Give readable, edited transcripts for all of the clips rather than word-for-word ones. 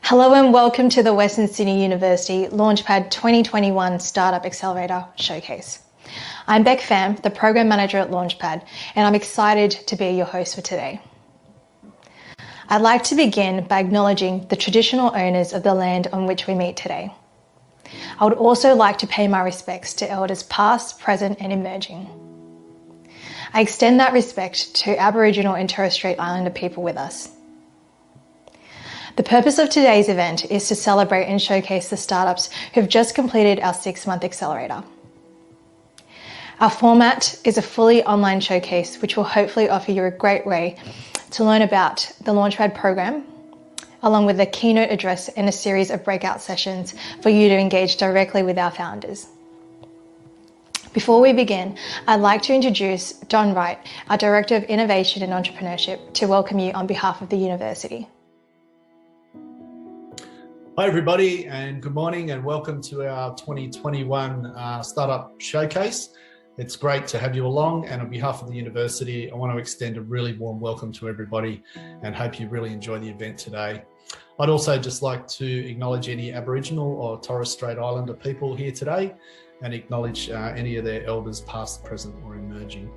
Hello and welcome to the Western Sydney University Launchpad 2021 Startup Accelerator Showcase. I'm Beck Pham, the Program Manager at Launchpad, and I'm excited to be your host for today. I'd like to begin by acknowledging the traditional owners of the land on which we meet today. I would also like to pay my respects to elders past, present and emerging. I extend that respect to Aboriginal and Torres Strait Islander people with us. The purpose of today's event is to celebrate and showcase the startups who have just completed our 6-month accelerator. Our format is a fully online showcase, which will hopefully offer you a great way to learn about the Launchpad program, along with a keynote address and a series of breakout sessions for you to engage directly with our founders. Before we begin, I'd like to introduce Don Wright, our Director of Innovation and Entrepreneurship, to welcome you on behalf of the university. Hi everybody, and good morning and welcome to our 2021 Startup Showcase. It's great to have you along, and on behalf of the university, I want to extend a really warm welcome to everybody and hope you really enjoy the event today. I'd also just like to acknowledge any Aboriginal or Torres Strait Islander people here today and acknowledge any of their elders past, present or emerging.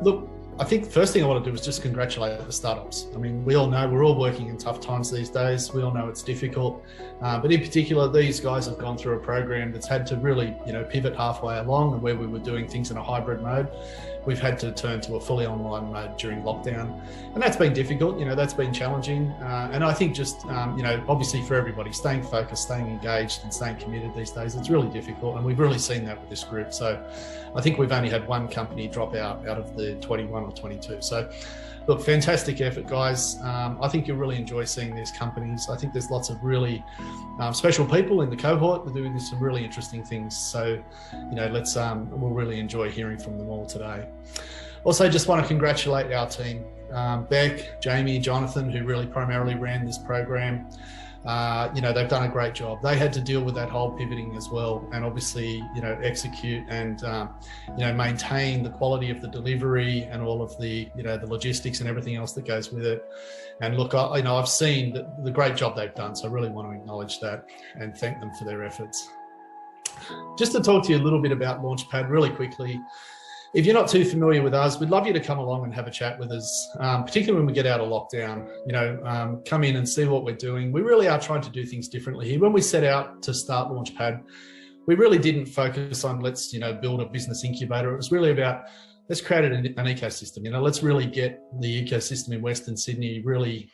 Look, I think the first thing I want to do is just congratulate the startups. I mean, we all know we're all working in tough times these days. We all know it's difficult, but in particular, these guys have gone through a program that's had to really, pivot halfway along, and where we were doing things in a hybrid mode, we've had to turn to a fully online mode during lockdown, and that's been difficult. That's been challenging, and I think just obviously for everybody, staying focused, staying engaged, and staying committed these days, it's really difficult, and we've really seen that with this group. So I think we've only had one company drop out of the 21 or 22. So look, fantastic effort, guys. I think you'll really enjoy seeing these companies. I think there's lots of really special people in the cohort that are doing some really interesting things. So, we'll really enjoy hearing from them all today. Also, just want to congratulate our team, Beck, Jamie, Jonathan, who really primarily ran this program. They've done a great job. They had to deal with that whole pivoting as well, and obviously, execute and, maintain the quality of the delivery and all of the, the logistics and everything else that goes with it. And look, I've seen the great job they've done, so I really want to acknowledge that and thank them for their efforts. Just to talk to you a little bit about Launchpad really quickly. If you're not too familiar with us, we'd love you to come along and have a chat with us, particularly when we get out of lockdown. Come in and see what we're doing. We really are trying to do things differently here. When we set out to start Launchpad, we really didn't focus on let's build a business incubator. It was really about let's create an ecosystem. Let's really get the ecosystem in Western Sydney really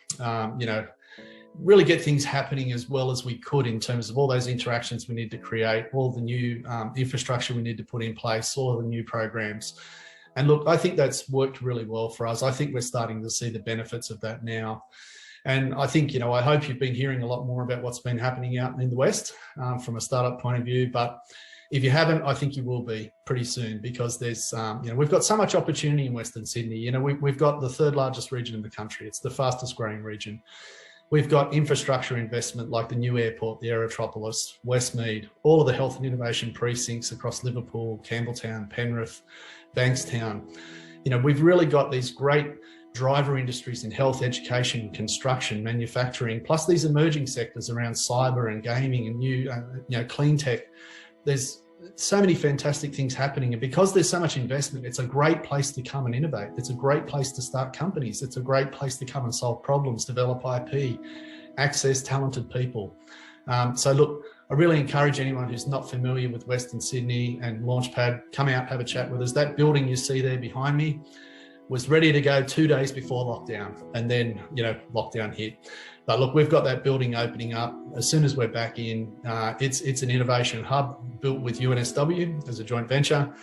really get things happening as well as we could in terms of all those interactions we need to create, all the new infrastructure we need to put in place, all of the new programs. And look, I think that's worked really well for us. I think we're starting to see the benefits of that now. And I think, I hope you've been hearing a lot more about what's been happening out in the West from a startup point of view. But if you haven't, I think you will be pretty soon, because there's, we've got so much opportunity in Western Sydney. We've got the 3rd largest region in the country. It's the fastest growing region. We've got infrastructure investment like the new airport, the Aerotropolis, Westmead, all of the health and innovation precincts across Liverpool, Campbelltown, Penrith, Bankstown. We've really got these great driver industries in health, education, construction, manufacturing, plus these emerging sectors around cyber and gaming and new, clean tech. There's so many fantastic things happening, and because there's so much investment, it's a great place to come and innovate. It's a great place to start companies. It's a great place to come and solve problems, develop IP, access talented people. So look, I really encourage anyone who's not familiar with Western Sydney and Launchpad, come out, have a chat with us. That building you see there behind me was ready to go 2 days before lockdown, and then, lockdown hit. But look, we've got that building opening up as soon as we're back in. It's an innovation hub built with UNSW as a joint venture.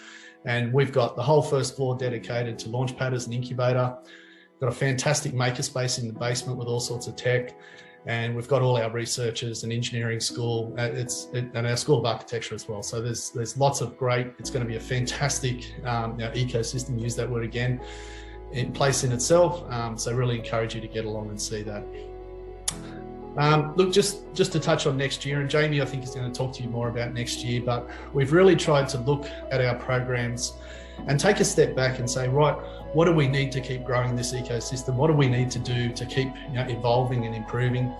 And we've got the whole 1st floor dedicated to Launchpad as an incubator. Got a fantastic makerspace in the basement with all sorts of tech. And we've got all our researchers and engineering school, and our School of Architecture as well. So there's lots of great, it's going to be a fantastic ecosystem, use that word again, in place in itself. So really encourage you to get along and see that. Look, just to touch on next year, and Jamie, I think, is going to talk to you more about next year, but we've really tried to look at our programs and take a step back and say, right, what do we need to keep growing this ecosystem? What do we need to do to keep evolving and improving?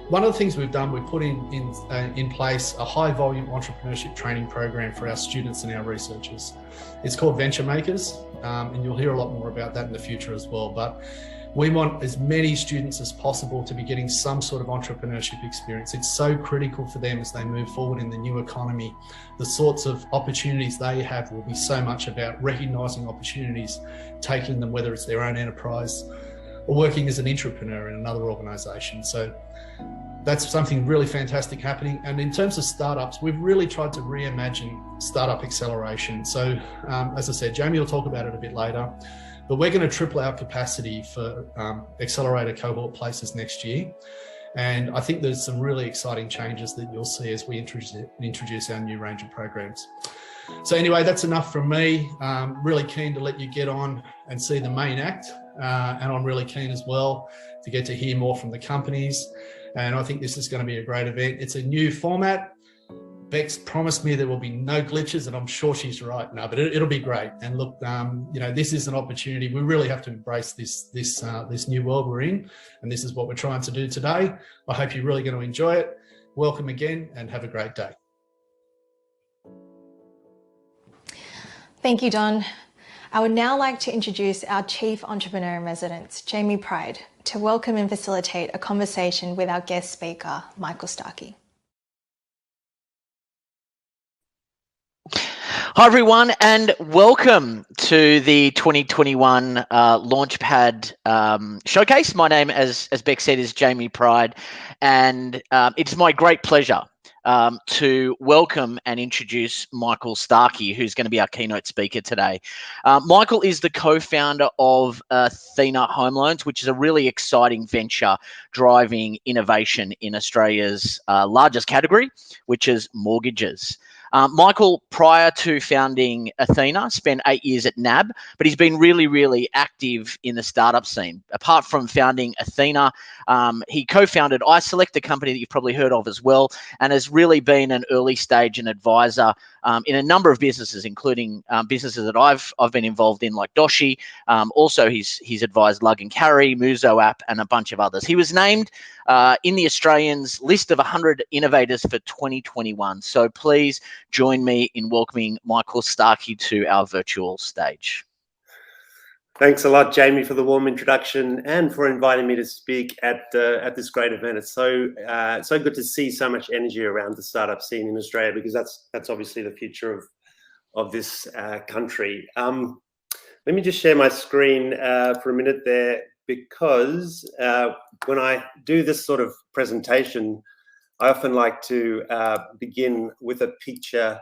One of the things we've done, we've put in place a high volume entrepreneurship training program for our students and our researchers. It's called Venture Makers, and you'll hear a lot more about that in the future as well. But we want as many students as possible to be getting some sort of entrepreneurship experience. It's so critical for them as they move forward in the new economy. The sorts of opportunities they have will be so much about recognising opportunities, taking them, whether it's their own enterprise or working as an entrepreneur in another organisation. So that's something really fantastic happening. And in terms of startups, we've really tried to reimagine startup acceleration. So as I said, Jamie will talk about it a bit later, but we're going to triple our capacity for accelerator cohort places next year. And I think there's some really exciting changes that you'll see as we introduce our new range of programs. So anyway, that's enough from me. Really keen to let you get on and see the main act. And I'm really keen as well to get to hear more from the companies. And I think this is going to be a great event. It's a new format. Beck's promised me there will be no glitches, and I'm sure she's right. No, but it'll be great. And look, this is an opportunity. We really have to embrace this new world we're in, and this is what we're trying to do today. I hope you're really going to enjoy it. Welcome again, and have a great day. Thank you, Don. I would now like to introduce our Chief Entrepreneur in Residence, Jamie Pride, to welcome and facilitate a conversation with our guest speaker, Michael Starkey. Hi everyone, and welcome to the 2021 Launchpad Showcase. My name, as Beck said, is Jamie Pride, and it's my great pleasure to welcome and introduce Michael Starkey, who's going to be our keynote speaker today. Michael is the co-founder of Athena Home Loans, which is a really exciting venture driving innovation in Australia's largest category, which is mortgages. Michael, prior to founding Athena, spent 8 years at NAB, but he's been really active in the startup scene. Apart from founding Athena, he co-founded iSelect, a company that you've probably heard of as well, and has really been an early stage and advisor in a number of businesses, including businesses that I've been involved in, like Doshi. Also, he's advised Lug and Carry, Muso app, and a bunch of others. He was named in the Australians list of 100 innovators for 2021. So please join me in welcoming Michael Starkey to our virtual stage. Thanks a lot, Jamie, for the warm introduction and for inviting me to speak at this great event. It's so good to see so much energy around the startup scene in Australia, because that's obviously the future of this country. Let me just share my screen for a minute there, because when I do this sort of presentation, I often like to begin with a picture,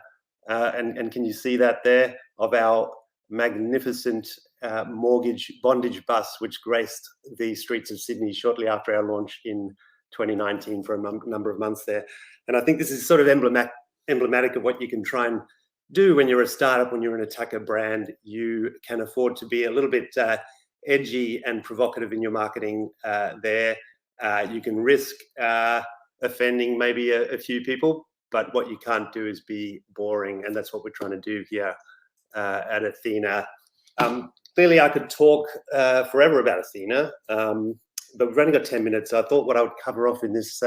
and can you see that there, of our magnificent mortgage bondage bus, which graced the streets of Sydney shortly after our launch in 2019 for a number of months there. And I think this is sort of emblematic of what you can try and do when you're a startup, when you're an attacker brand. You can afford to be a little bit edgy and provocative in your marketing there. You can risk offending maybe a few people, but what you can't do is be boring, and that's what we're trying to do here at Athena. Clearly, I could talk forever about Athena, but we've only got 10 minutes. So I thought what I would cover off in this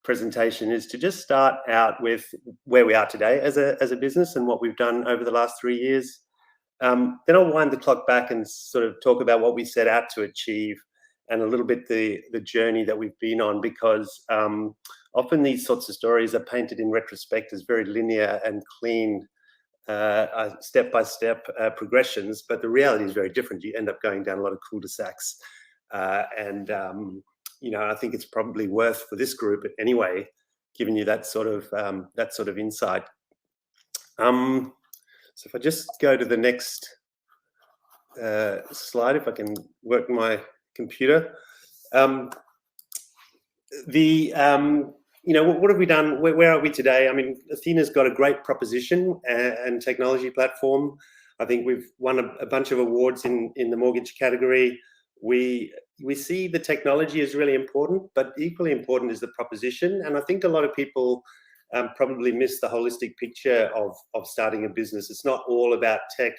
presentation is to just start out with where we are today as a business and what we've done over the last 3 years. Then I'll wind the clock back and sort of talk about what we set out to achieve, and a little bit the journey that we've been on, because often these sorts of stories are painted in retrospect as very linear and clean, step-by-step progressions, but the reality is very different. You end up going down a lot of cul-de-sacs, and I think it's probably worth, for this group anyway, giving you that sort of insight. So if I just go to the next slide, if I can work my computer. What have we done? Where are we today? I mean, Athena's got a great proposition and technology platform. I think we've won a bunch of awards in the mortgage category. We see the technology is really important, but equally important is the proposition. And I think a lot of people probably miss the holistic picture of starting a business. It's not all about tech,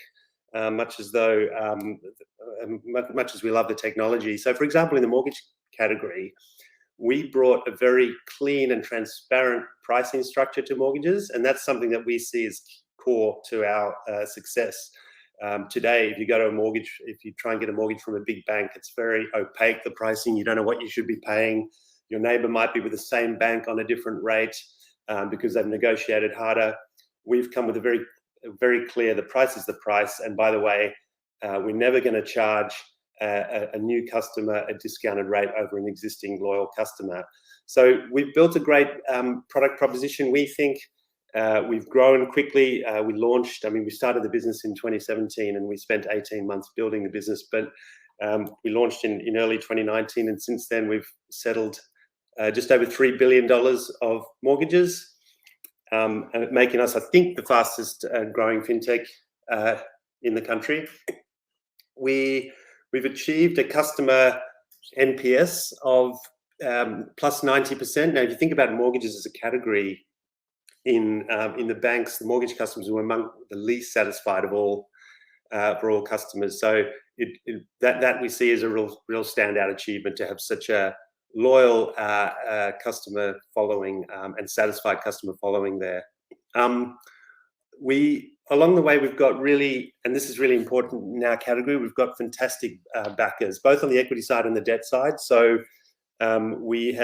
much as we love the technology. So, for example, in the mortgage category, we brought a very clean and transparent pricing structure to mortgages, and that's something that we see as core to our success. Today, if you go to a mortgage, if you try and get a mortgage from a big bank, it's very opaque, the pricing. You don't know what you should be paying. Your neighbor might be with the same bank on a different rate because they've negotiated harder. We've come with a very clear, the price is the price. And by the way, we're never going to charge a new customer a discounted rate over an existing loyal customer. So we've built a great product proposition. We think we've grown quickly. We started the business in 2017 and we spent 18 months building the business, but we launched in early 2019. And since then we've settled just over $3 billion of mortgages, and making us, I think, the fastest growing fintech in the country. We've achieved a customer NPS of plus 90%. Now, if you think about mortgages as a category in the banks, the mortgage customers were among the least satisfied of all for all customers. So that we see as a real standout achievement to have such a loyal customer following and satisfied customer following there. Along the way, we've got really, and this is really important in our category, we've got fantastic backers, both on the equity side and the debt side. So we've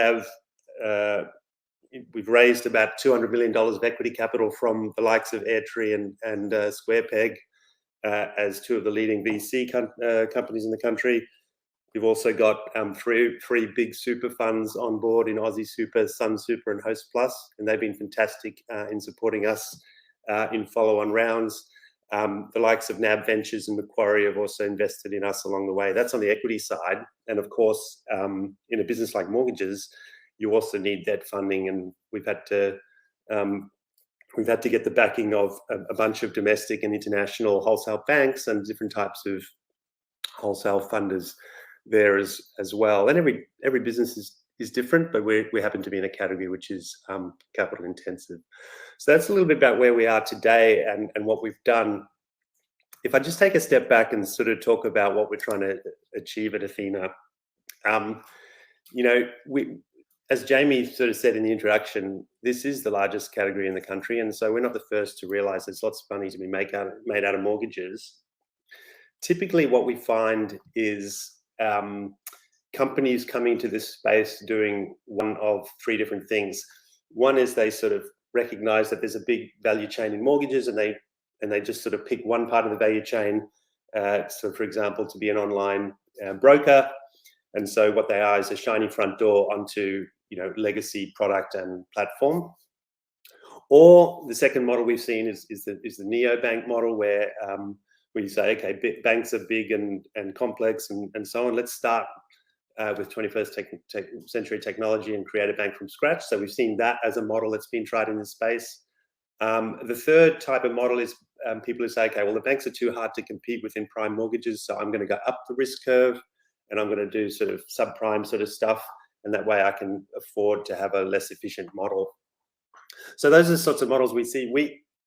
raised about $200 million of equity capital from the likes of Airtree and SquarePeg as two of the leading VC companies in the country. We've also got three big super funds on board in Aussie Super, Sun Super, and Host Plus, and they've been fantastic in supporting us in follow-on rounds. The likes of NAB Ventures and Macquarie have also invested in us along the way. That's on the equity side, and of course, in a business like mortgages, you also need debt funding, and we've had to get the backing of a bunch of domestic and international wholesale banks and different types of wholesale funders there as well. And every business is different, but we happen to be in a category which is capital intensive. So that's a little bit about where we are today and what we've done. If I just take a step back and sort of talk about what we're trying to achieve at Athena, as Jamie sort of said in the introduction, this is the largest category in the country, and so we're not the first to realize there's lots of money to be made out of mortgages. Typically, what we find is companies coming to this space doing one of three different things. One is they sort of recognize that there's a big value chain in mortgages, and they just sort of pick one part of the value chain. So, for example, to be an online broker, and so what they are is a shiny front door onto legacy product and platform. Or the second model we've seen is the neobank model, where you say, okay, banks are big and complex and so on. Let's start with 21st century technology and create a bank from scratch. So we've seen that as a model that's been tried in this space. The third type of model is people who say, okay, well, the banks are too hard to compete with in prime mortgages, so I'm going to go up the risk curve and I'm going to do sort of subprime sort of stuff, and that way I can afford to have a less efficient model. So those are the sorts of models we see.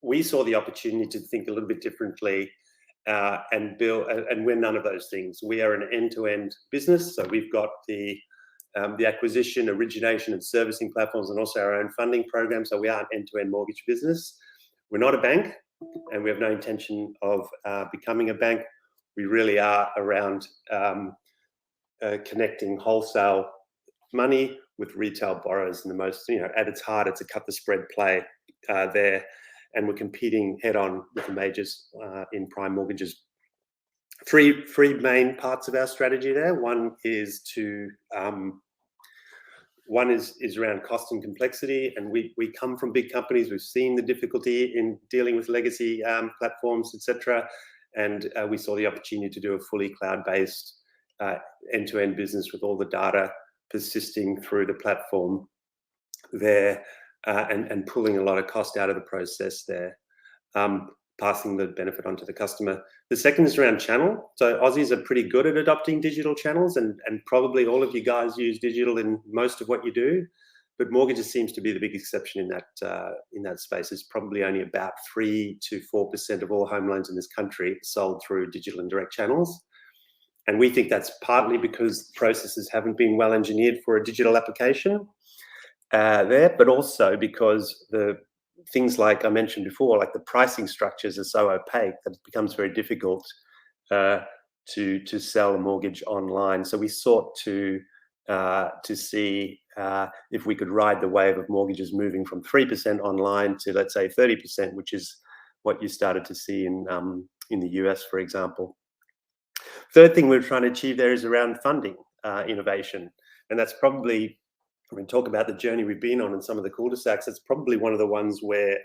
We saw the opportunity to think a little bit differently and build, and we're none of those things. We are an end-to-end business, so we've got the acquisition, origination, and servicing platforms, and also our own funding program. So we are an end-to-end mortgage business. We're not a bank, and we have no intention of becoming a bank. We really are around connecting wholesale money with retail borrowers, and the most, at its heart, it's a cut the spread play there. And we're competing head-on with the majors in prime mortgages. Three main parts of our strategy there. One is around cost and complexity, and we come from big companies. We've seen the difficulty in dealing with legacy platforms, etc., and we saw the opportunity to do a fully cloud-based end-to-end business with all the data persisting through the platform there. And pulling a lot of cost out of the process there, passing the benefit on to the customer. The second is around channel. So Aussies are pretty good at adopting digital channels, and probably all of you guys use digital in most of what you do, but mortgages seems to be the big exception in that space. It's probably only about 3 to 4% of all home loans in this country sold through digital and direct channels. And we think that's partly because processes haven't been well engineered for a digital application there, but also because the things like I mentioned before, like the pricing structures are so opaque that it becomes very difficult to sell a mortgage online. So we sought to see if we could ride the wave of mortgages moving from 3% online to, let's say, 30%, which is what you started to see in the US, for example. Third thing we're trying to achieve there is around funding innovation, and that's probably, when we talk about the journey we've been on in some of the cul-de-sacs, it's probably one of the ones where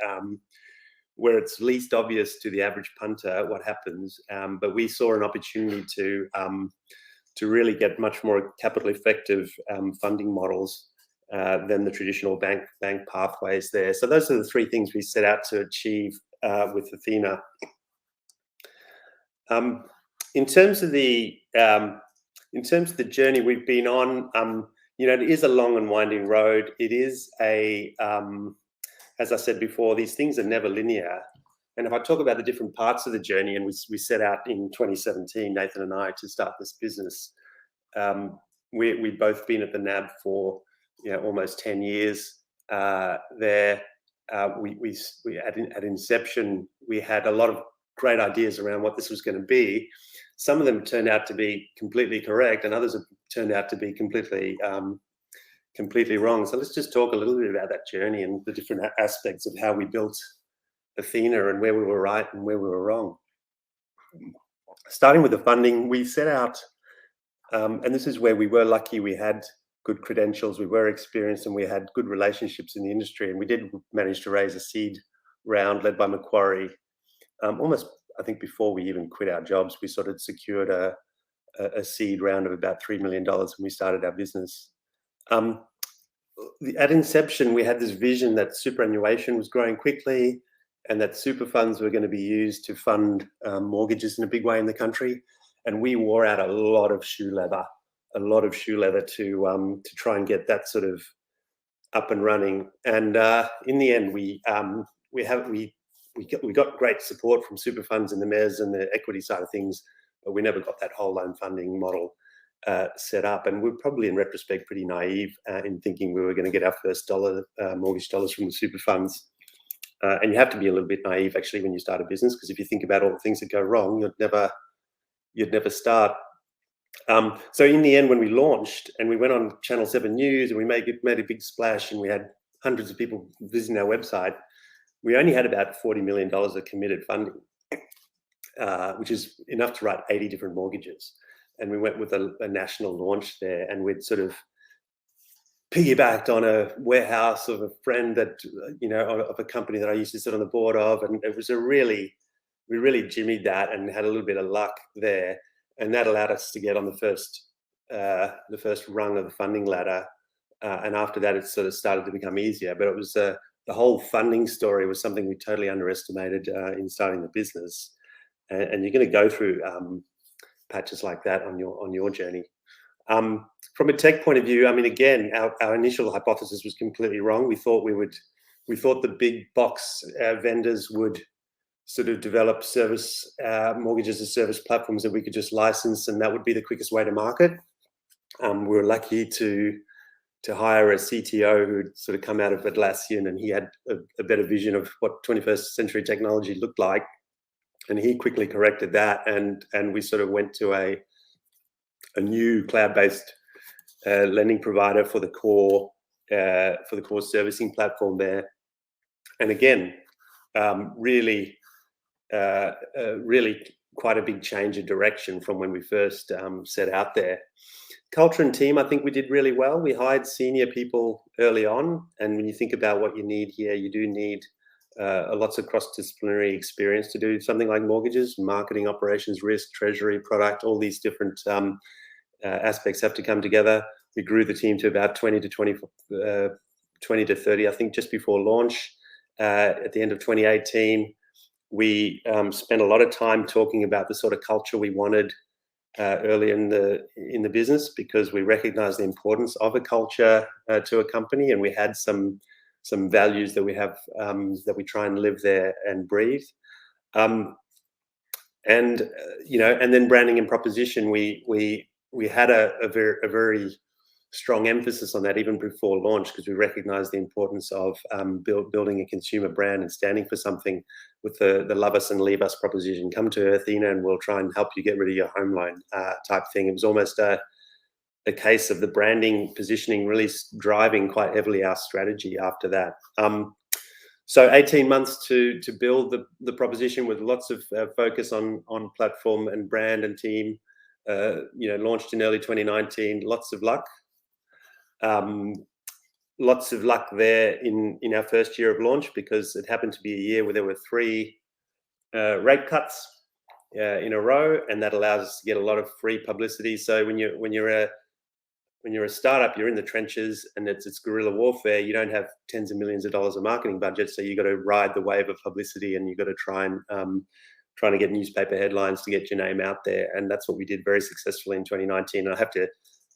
it's least obvious to the average punter what happens. But we saw an opportunity to really get much more capital effective funding models than the traditional bank pathways there. So those are the three things we set out to achieve with Athena. In terms of the journey we've been on, it is a long and winding road. It is as I said before, these things are never linear. And if I talk about the different parts of the journey, and we set out in 2017, Nathan and I, to start this business. We'd both been at the NAB for almost 10 years. There, at inception, we had a lot of great ideas around what this was going to be. Some of them turned out to be completely correct, and others have turned out to be completely wrong. So let's just talk a little bit about that journey and the different aspects of how we built Athena and where we were right and where we were wrong. Starting with the funding, we set out, and this is where we were lucky. We had good credentials, we were experienced, and we had good relationships in the industry. And we did manage to raise a seed round led by Macquarie. Almost, I think, before we even quit our jobs, we sort of secured a seed round of about $3 million when we started our business. At inception, we had this vision that superannuation was growing quickly and that super funds were going to be used to fund mortgages in a big way in the country. And we wore out a lot of shoe leather to try and get that sort of up and running. And in the end, we got great support from super funds in the MES and the equity side of things, but we never got that whole loan funding model set up. And we're probably, in retrospect, pretty naive in thinking we were going to get our first mortgage dollars from the super funds. And you have to be a little bit naive, actually, when you start a business, because if you think about all the things that go wrong, you'd never start. So in the end, when we launched and we went on Channel 7 News and we made a big splash and we had hundreds of people visiting our website, we only had about $40 million of committed funding, which is enough to write 80 different mortgages. And we went with a national launch there, and we'd sort of piggybacked on a warehouse of a friend that, of a company that I used to sit on the board of. And it was we really jimmied that and had a little bit of luck there. And that allowed us to get on the first rung of the funding ladder. And after that, it sort of started to become easier. But it was the whole funding story was something we totally underestimated in starting the business. And you're going to go through patches like that on your journey. From a tech point of view, I mean, again, our initial hypothesis was completely wrong. We thought the big box vendors would sort of develop service mortgage as a service platforms that we could just license, and that would be the quickest way to market. We were lucky to hire a CTO who'd sort of come out of Atlassian, and he had a better vision of what 21st century technology looked like, and he quickly corrected that, and we sort of went to a new cloud-based lending provider for the core servicing platform there. And again, really quite a big change of direction from when we first set out there. Culture and team, I think we did really well. We hired senior people early on, and when you think about what you need here, you do need lots of cross-disciplinary experience to do something like mortgages, marketing, operations, risk, treasury, product. All these different aspects have to come together. We grew the team to about 20 to 30, I think, just before launch. At the end of 2018, we spent a lot of time talking about the sort of culture we wanted early in the business, because we recognized the importance of a culture to a company, and we had some values that we have that we try and live there and breathe. And and then branding and proposition. We had a very strong emphasis on that even before launch, because we recognized the importance of building a consumer brand and standing for something with the love us and leave us proposition. Come to Athena and we'll try and help you get rid of your home loan type thing. It was almost a case of the branding positioning really driving quite heavily our strategy after that. So 18 months to build the proposition with lots of focus on platform and brand and team. Launched in early 2019. Lots of luck. Lots of luck there in our first year of launch, because it happened to be a year where there were 3 rate cuts in a row, and that allows us to get a lot of free publicity. So when you're a startup, you're in the trenches and it's guerrilla warfare. You don't have tens of millions of dollars of marketing budget, so you got to ride the wave of publicity, and you got to trying to get newspaper headlines to get your name out there. And that's what we did very successfully in 2019. And I have to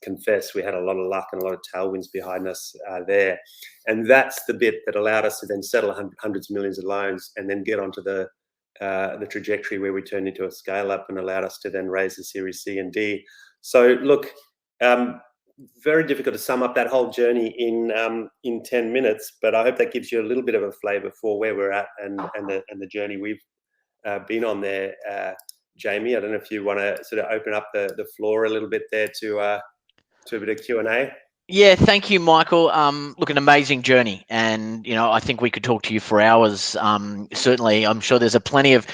confess, we had a lot of luck and a lot of tailwinds behind us there. And that's the bit that allowed us to then settle hundreds of millions of loans and then get onto the trajectory where we turned into a scale up and allowed us to then raise the Series C and D. So look, very difficult to sum up that whole journey in 10 minutes, but I hope that gives you a little bit of a flavor for where we're at and the journey we've been on there. Jamie, I don't know if you want to sort of open up the floor a little bit there to a bit of Q&A. Yeah, thank you, Michael. Look, an amazing journey, and I think we could talk to you for hours. Certainly, I'm sure there's plenty of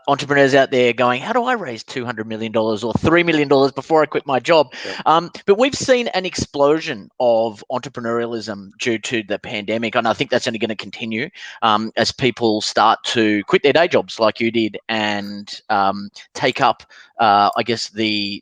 entrepreneurs out there going, "How do I raise $200 million or $3 million before I quit my job?" Yeah. But we've seen an explosion of entrepreneurialism due to the pandemic, and I think that's only going to continue as people start to quit their day jobs, like you did, and take up, I guess, the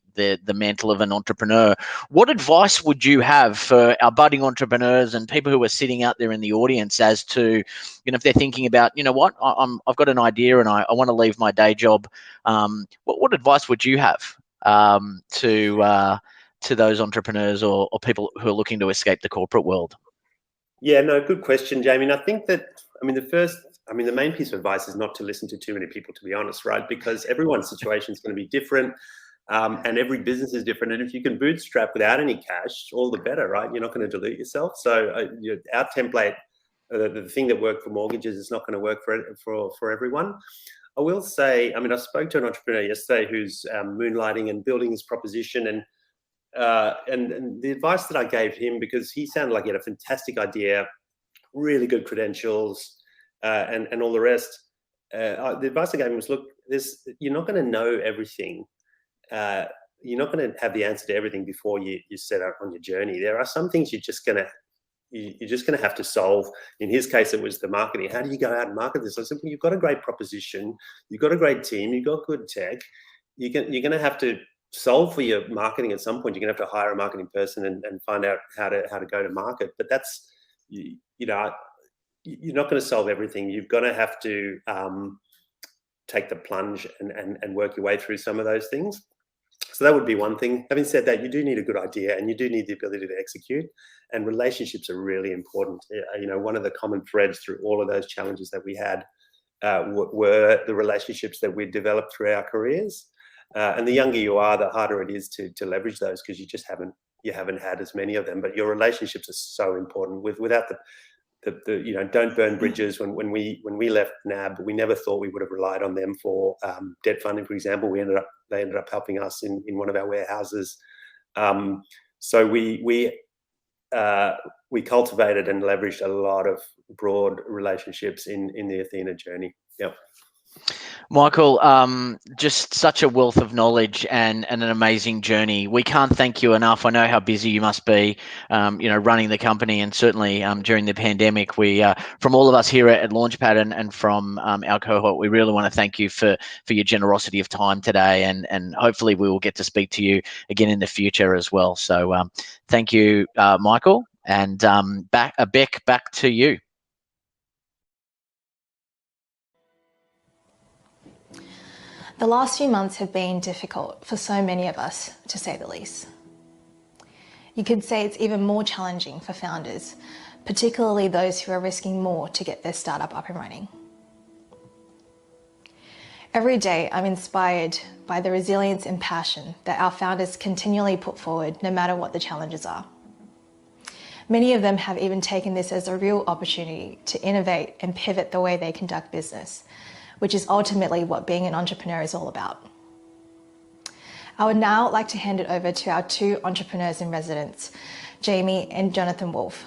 mantle of an entrepreneur. What advice would you have for our budding entrepreneurs and people who are sitting out there in the audience as to, if they're thinking about, what, I've got an idea and I want to leave my day job. What advice would you have to those entrepreneurs or people who are looking to escape the corporate world? Yeah, no, good question, Jamie. And I think that, the main piece of advice is not to listen to too many people, to be honest, right? Because everyone's situation is going to be different. And every business is different. And if you can bootstrap without any cash, all the better, right? You're not going to dilute yourself. So our template, the thing that worked for mortgages is not going to work for everyone. I will say, I spoke to an entrepreneur yesterday who's moonlighting and building his proposition. And the advice that I gave him, because he sounded like he had a fantastic idea, really good credentials, and all the rest. The advice I gave him was, look, you're not going to know everything. You're not going to have the answer to everything before you set out on your journey. There are some things you're just going to have to solve. In his case, it was the marketing. How do you go out and market this? I said, well, you've got a great proposition, you've got a great team, you've got good tech. You're going to have to solve for your marketing at some point. You're going to have to hire a marketing person and find out how to go to market. But that's, you're not going to solve everything. You've got to have to take the plunge and work your way through some of those things. So that would be one thing. Having said that, you do need a good idea and you do need the ability to execute, and relationships are really important. One of the common threads through all of those challenges that we had were the relationships that we developed through our careers. And the younger you are, the harder it is to leverage those, because you haven't had as many of them. But your relationships are so important. Without don't burn bridges. When we left NAB, we never thought we would have relied on them for debt funding, for example. They ended up helping us in one of our warehouses. So we cultivated and leveraged a lot of broad relationships in the Athena journey. Yep. Michael, just such a wealth of knowledge and an amazing journey. We can't thank you enough. I know how busy you must be, running the company, and certainly during the pandemic. We, from all of us here at Launchpad and from our cohort, we really want to thank you for your generosity of time today, and hopefully we will get to speak to you again in the future as well. So thank you, Michael, and Beck, back to you. The last few months have been difficult for so many of us, to say the least. You could say it's even more challenging for founders, particularly those who are risking more to get their startup up and running. Every day, I'm inspired by the resilience and passion that our founders continually put forward, no matter what the challenges are. Many of them have even taken this as a real opportunity to innovate and pivot the way they conduct business, which is ultimately what being an entrepreneur is all about. I would now like to hand it over to our two entrepreneurs in residence, Jamie and Jonathan Wolf,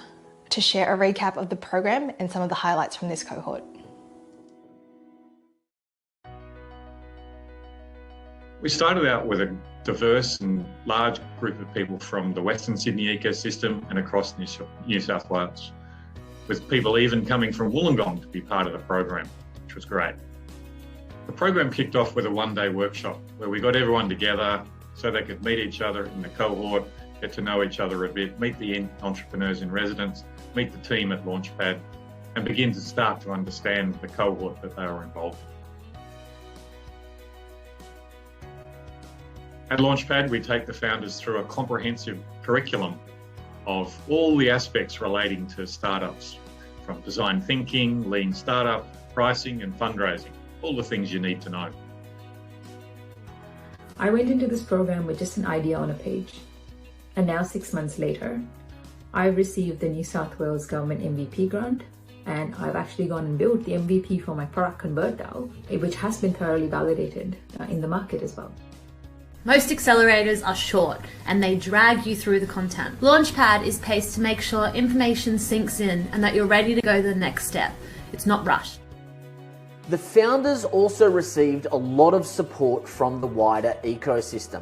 to share a recap of the program and some of the highlights from this cohort. We started out with a diverse and large group of people from the Western Sydney ecosystem and across New South Wales, with people even coming from Wollongong to be part of the program, which was great. The program kicked off with a one-day workshop where we got everyone together so they could meet each other in the cohort, get to know each other a bit, meet the entrepreneurs in residence, meet the team at Launchpad, and begin to start to understand the cohort that they were involved in. At Launchpad, we take the founders through a comprehensive curriculum of all the aspects relating to startups, from design thinking, lean startup, pricing and fundraising, all the things you need to know. I went into this program with just an idea on a page, and now 6 months later, I've received the New South Wales Government MVP grant, and I've actually gone and built the MVP for my product ConvertDAO, which has been thoroughly validated in the market as well. Most accelerators are short and they drag you through the content. Launchpad is paced to make sure information sinks in and that you're ready to go to the next step. It's not rushed. The founders also received a lot of support from the wider ecosystem.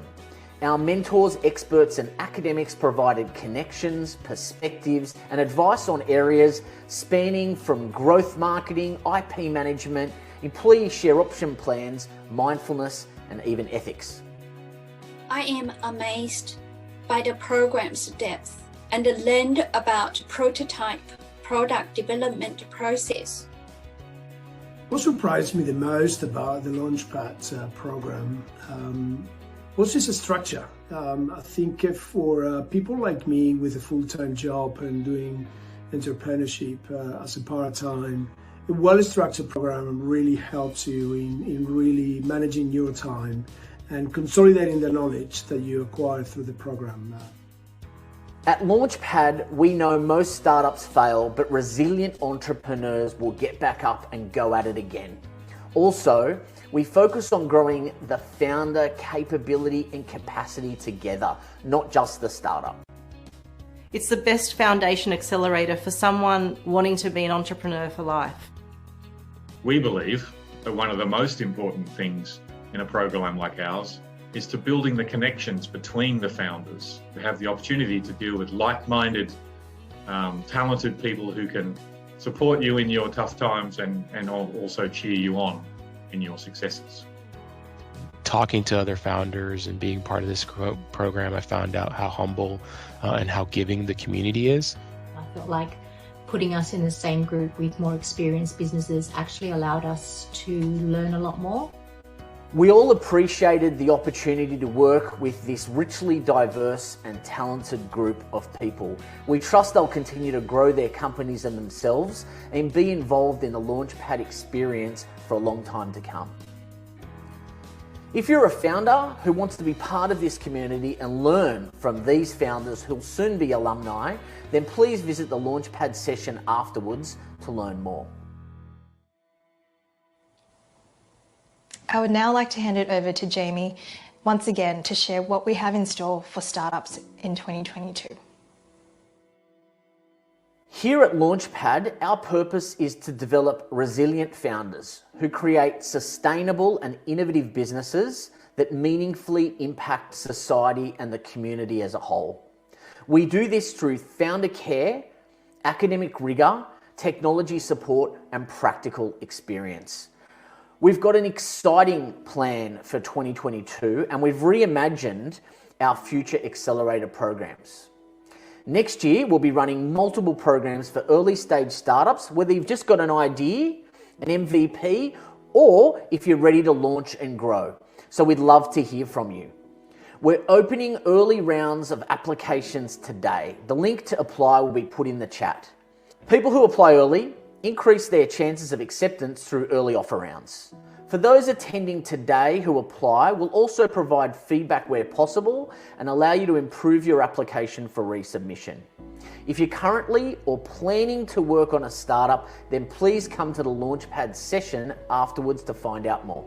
Our mentors, experts and academics provided connections, perspectives and advice on areas spanning from growth marketing, IP management, employee share option plans, mindfulness and even ethics. I am amazed by the program's depth and learned about prototype product development process. What surprised me the most about the Launchpad program was just a structure. I think for people like me with a full-time job and doing entrepreneurship as a part-time, a well-structured program really helps you in really managing your time and consolidating the knowledge that you acquire through the program. At Launchpad, we know most startups fail, but resilient entrepreneurs will get back up and go at it again. Also, we focus on growing the founder capability and capacity together, not just the startup. It's the best foundation accelerator for someone wanting to be an entrepreneur for life. We believe that one of the most important things in a program like ours is to building the connections between the founders, to have the opportunity to deal with like-minded, talented people who can support you in your tough times and also cheer you on in your successes. Talking to other founders and being part of this program, I found out how humble and how giving the community is. I felt like putting us in the same group with more experienced businesses actually allowed us to learn a lot more. We all appreciated the opportunity to work with this richly diverse and talented group of people. We trust they'll continue to grow their companies and themselves and be involved in the Launchpad experience for a long time to come. If you're a founder who wants to be part of this community and learn from these founders who'll soon be alumni, then please visit the Launchpad session afterwards to learn more. I would now like to hand it over to Jamie once again to share what we have in store for startups in 2022. Here at Launchpad, our purpose is to develop resilient founders who create sustainable and innovative businesses that meaningfully impact society and the community as a whole. We do this through founder care, academic rigor, technology support, and practical experience. We've got an exciting plan for 2022 and we've reimagined our future accelerator programs. Next year, we'll be running multiple programs for early stage startups, whether you've just got an idea, an MVP, or if you're ready to launch and grow. So we'd love to hear from you. We're opening early rounds of applications today. The link to apply will be put in the chat. People who apply early increase their chances of acceptance through early offer rounds. For those attending today who apply, we'll also provide feedback where possible and allow you to improve your application for resubmission. If you're currently or planning to work on a startup, then please come to the Launchpad session afterwards to find out more.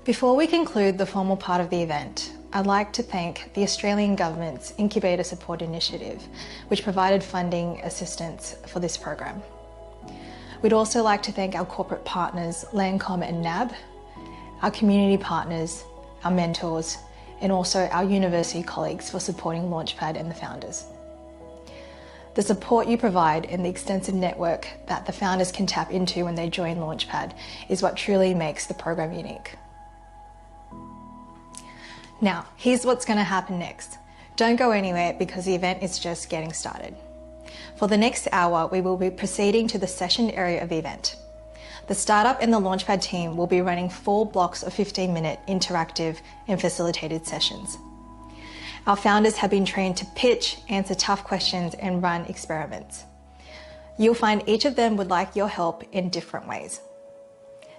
Before we conclude the formal part of the event, I'd like to thank the Australian Government's Incubator Support Initiative, which provided funding assistance for this program. We'd also like to thank our corporate partners, Landcom and NAB, our community partners, our mentors, and also our university colleagues for supporting Launchpad and the founders. The support you provide and the extensive network that the founders can tap into when they join Launchpad is what truly makes the program unique. Now, here's what's going to happen next. Don't go anywhere because the event is just getting started. For the next hour, we will be proceeding to the session area of the event. The startup and the Launchpad team will be running 4 blocks of 15-minute interactive and facilitated sessions. Our founders have been trained to pitch, answer tough questions, and run experiments. You'll find each of them would like your help in different ways.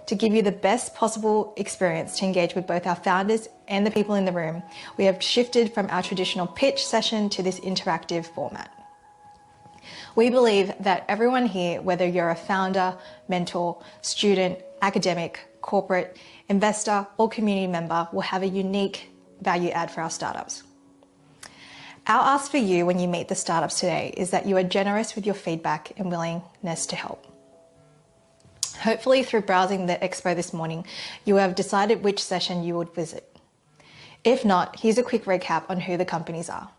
To give you the best possible experience to engage with both our founders and the people in the room, we have shifted from our traditional pitch session to this interactive format. We believe that everyone here, whether you're a founder, mentor, student, academic, corporate, investor, or community member, will have a unique value add for our startups. Our ask for you when you meet the startups today is that you are generous with your feedback and willingness to help. Hopefully, through browsing the expo this morning, you have decided which session you would visit. If not, here's a quick recap on who the companies are.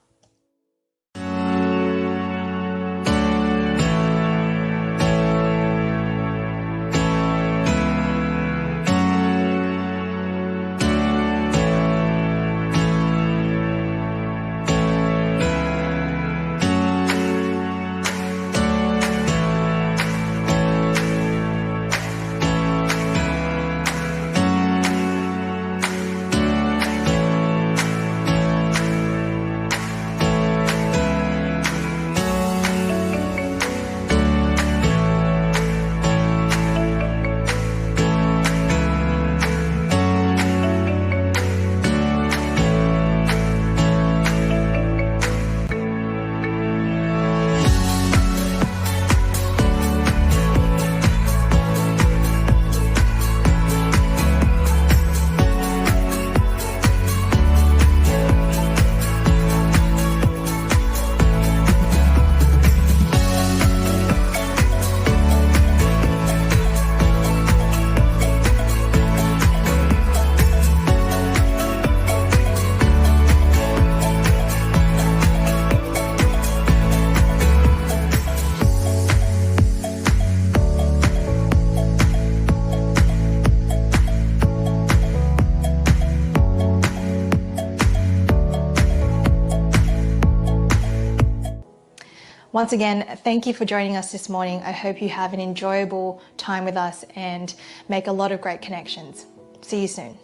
Once again, thank you for joining us this morning. I hope you have an enjoyable time with us and make a lot of great connections. See you soon.